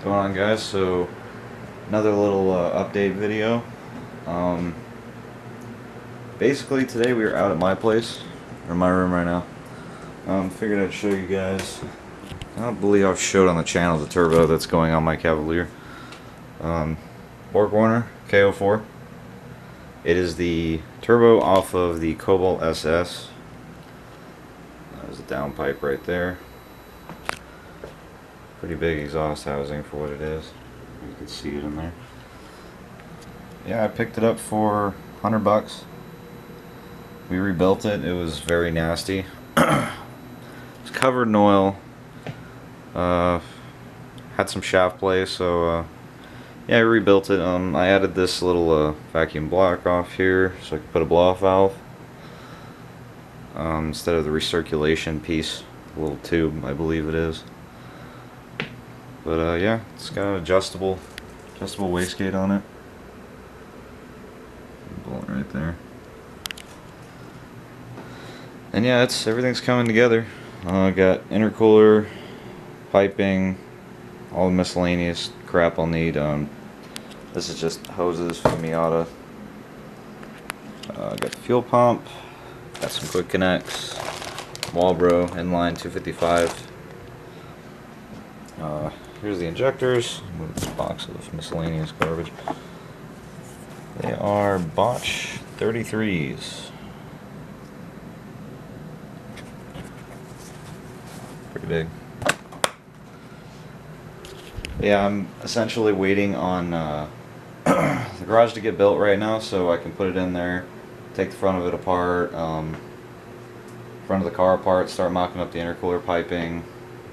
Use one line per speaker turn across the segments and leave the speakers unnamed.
What's going on, guys? So another little update video. Basically today we were out at my place, or my room right now. Figured I'd show you guys. I don't believe I've showed on the channel the turbo that's going on my Cavalier. BorgWarner KO4. It is the turbo off of the Cobalt SS. There's a downpipe right there. Pretty big exhaust housing for what it is. You can see it in there. Yeah, I picked it up for $100. We rebuilt it. It was very nasty. It's covered in oil. Had some shaft play, so yeah, I rebuilt it. I added this little vacuum block off here so I could put a blow-off valve instead of the recirculation piece, a little tube, I believe it is. But yeah, it's got an adjustable wastegate on it. Bolt right there. And yeah, everything's coming together. I got intercooler, piping, all the miscellaneous crap I'll need. This is just hoses from Anotha. Got the fuel pump, got some quick connects, Walbro inline 255. Here's the injectors. Move this box of miscellaneous garbage. They are Bosch 33s. Pretty big. Yeah, I'm essentially waiting on the garage to get built right now so I can put it in there, take the front of it apart, front of the car apart, start mocking up the intercooler piping,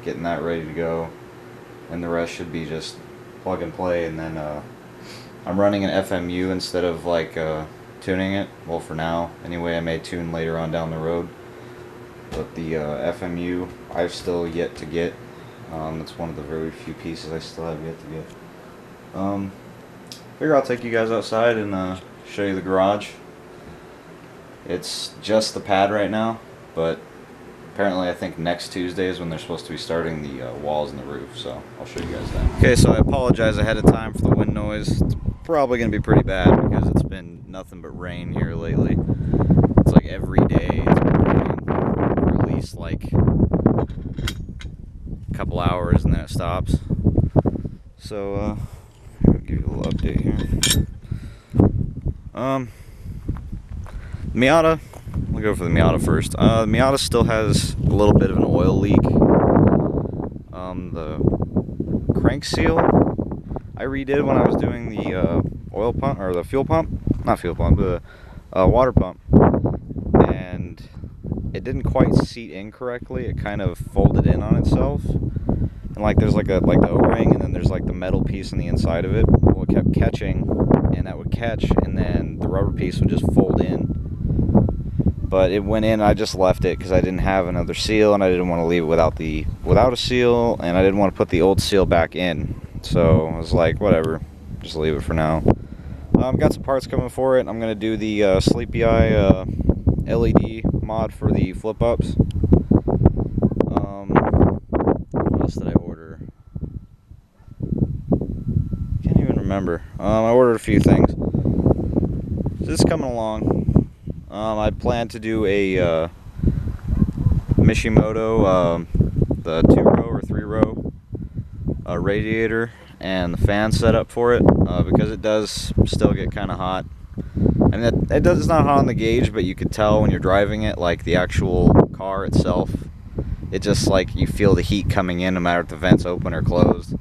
getting that ready to go. And the rest should be just plug and play. And then I'm running an FMU instead of like tuning it. Well, for now anyway. I may tune later on down the road, but the FMU I've still yet to get. It's one of the very few pieces I still have yet to get. Figure I'll take you guys outside and show you the garage. It's just the pad right now, but apparently I think next Tuesday is when they're supposed to be starting the walls and the roof, so I'll show you guys that. Okay, so I apologize ahead of time for the wind noise. It's probably going to be pretty bad because it's been nothing but rain here lately. It's like every day it's been raining for at least like a couple hours and then it stops. So I'll give you a little update here. Miata. We'll go for the Miata first. The Miata still has a little bit of an oil leak. The crank seal I redid when I was doing the oil pump, or the fuel pump, not fuel pump, the water pump, and it didn't quite seat in correctly. It kind of folded in on itself, and like there's like the O-ring, and then there's like the metal piece on the inside of it. Well, it kept catching, and that would catch, and then the rubber piece would just fold in. But it went in, I just left it because I didn't have another seal, and I didn't want to leave it without a seal, and I didn't want to put the old seal back in. So I was like, whatever, just leave it for now. Got some parts coming for it. I'm going to do the Sleepy Eye LED mod for the flip-ups. What else did I order? Can't even remember. I ordered a few things. This is coming along. I plan to do a Mishimoto, the 2-row or 3-row radiator and the fan setup for it, because it does still get kind of hot. I mean, it's not hot on the gauge, but you could tell when you're driving it, like the actual car itself, it just like you feel the heat coming in no matter if the vent's open or closed.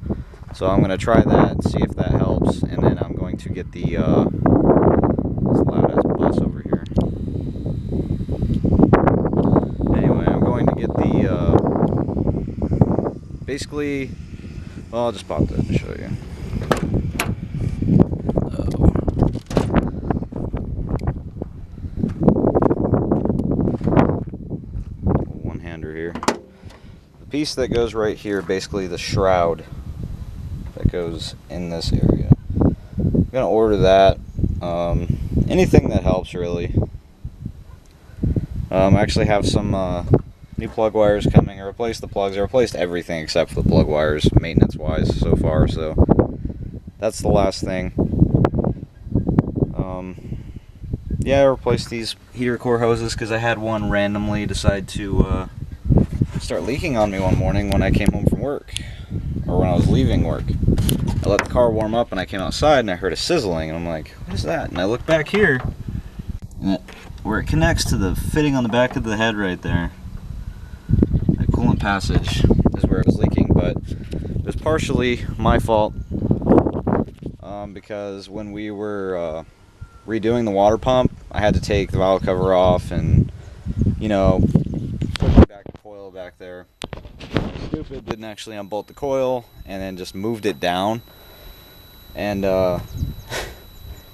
So I'm going to try that and see if that helps, and then I'm going to get the this loud ass bus over here. Anyway, I'm going to get the basically, well, I'll just pop that and show you. One-hander here. The piece that goes right here, basically the shroud that goes in this area. I'm gonna order that. Anything that helps, really. I actually have some new plug wires coming. everything. I replaced the plugs. I replaced everything except for the plug wires, maintenance-wise, so far. So that's the last thing. Yeah, I replaced these heater core hoses because I had one randomly decide to start leaking on me one morning when I came home from work, or when I was leaving work. I let the car warm up and I came outside and I heard a sizzling, and I'm like, what is that? And I look back here, and where it connects to the fitting on the back of the head right there, that coolant passage is where it was leaking. But it was partially my fault, because when we were redoing the water pump, I had to take the valve cover off and, you know, put back the coil back there. Stupid, didn't actually unbolt the coil and then just moved it down, and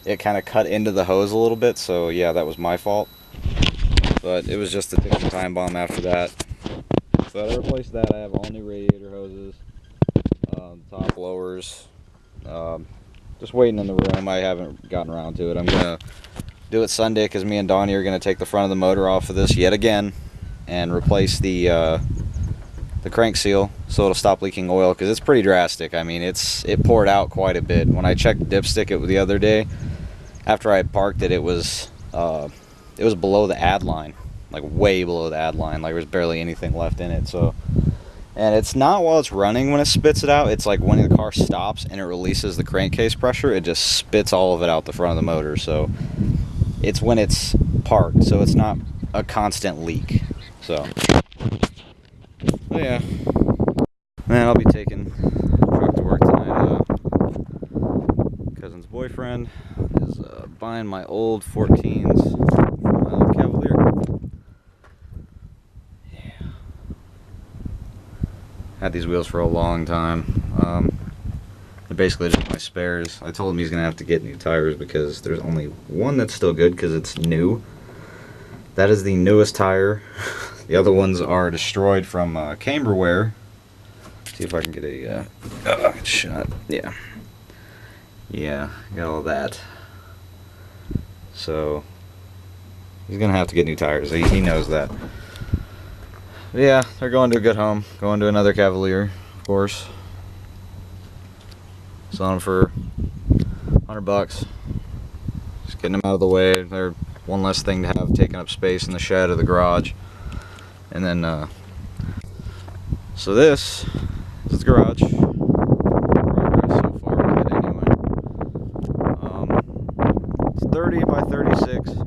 it kind of cut into the hose a little bit. So yeah, that was my fault, but it was just a ticking time bomb after that. But I replaced that. I have all new radiator hoses, top blowers, just waiting in the room. I haven't gotten around to it. I'm gonna do it Sunday because me and Donnie are gonna take the front of the motor off of this yet again and replace the crank seal so it'll stop leaking oil, because it's pretty drastic. I mean, it poured out quite a bit. When I checked dipstick the other day after I parked it, it was below the add line, like way below the add line. Like there was barely anything left in it. So, and it's not while it's running when it spits it out. It's like when the car stops and it releases the crankcase pressure, it just spits all of it out the front of the motor. So it's when it's parked, so it's not a constant leak. So yeah, man, I'll be taking the truck to work tonight. Cousin's boyfriend is buying my old 14s from my old Cavalier. Yeah, had these wheels for a long time. They're basically just my spares. I told him he's gonna have to get new tires because there's only one that's still good because it's new. That is the newest tire. The other ones are destroyed from camberware. See if I can get a shot. Yeah. Yeah, got all that. So he's gonna have to get new tires. He knows that. But yeah, they're going to a good home. Going to another Cavalier, of course. Selling them for $100. Just getting them out of the way. They're one less thing to have taking up space in the shed or the garage. And then, so this is the garage. Progress so far with it anyway. It's 30 by 36. It's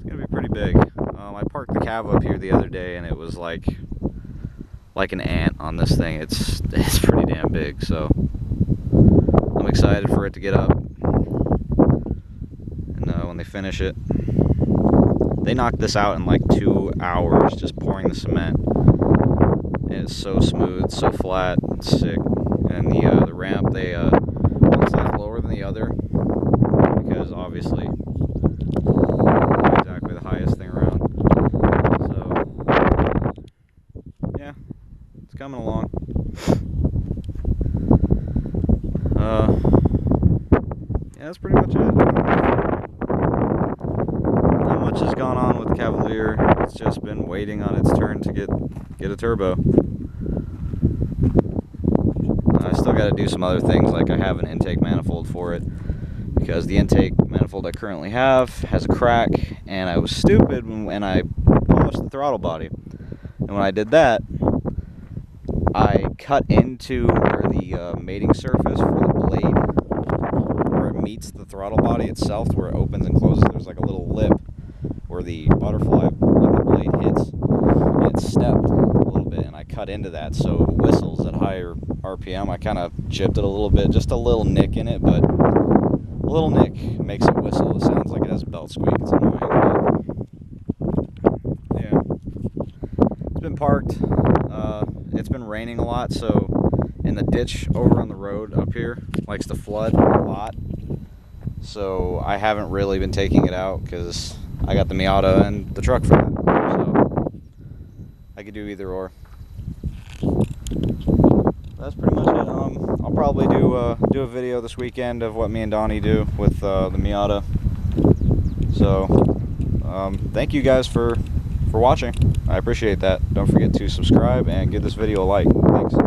gonna be pretty big. I parked the Cav up here the other day, and it was like an ant on this thing. It's pretty damn big. So I'm excited for it to get up. And when they finish it. They knocked this out in like 2 hours, just pouring the cement. And it's so smooth, so flat, it's sick. And the ramp, one side's lower than the other, because obviously not exactly the highest thing around. So yeah, it's coming along. Yeah, that's pretty much it. Has gone on with Cavalier. It's just been waiting on its turn to get a turbo. I still got to do some other things, like I have an intake manifold for it, because the intake manifold I currently have has a crack, and I was stupid when I polished the throttle body. And when I did that, I cut into where the mating surface for the blade, where it meets the throttle body itself, where it opens and closes. There's like a little lip where the butterfly, like the blade hits, and it stepped a little bit, and I cut into that, so it whistles at higher RPM. I kind of chipped it a little bit, just a little nick in it, but a little nick makes it whistle. It sounds like it has a belt squeak. It's annoying, but yeah. It's been parked. It's been raining a lot, so in the ditch over on the road up here likes to flood a lot. So I haven't really been taking it out because I got the Miata and the truck for that, so I could do either or. That's pretty much it. I'll probably do a video this weekend of what me and Donnie do with the Miata. So thank you guys for for watching. I appreciate that. Don't forget to subscribe and give this video a like. Thanks.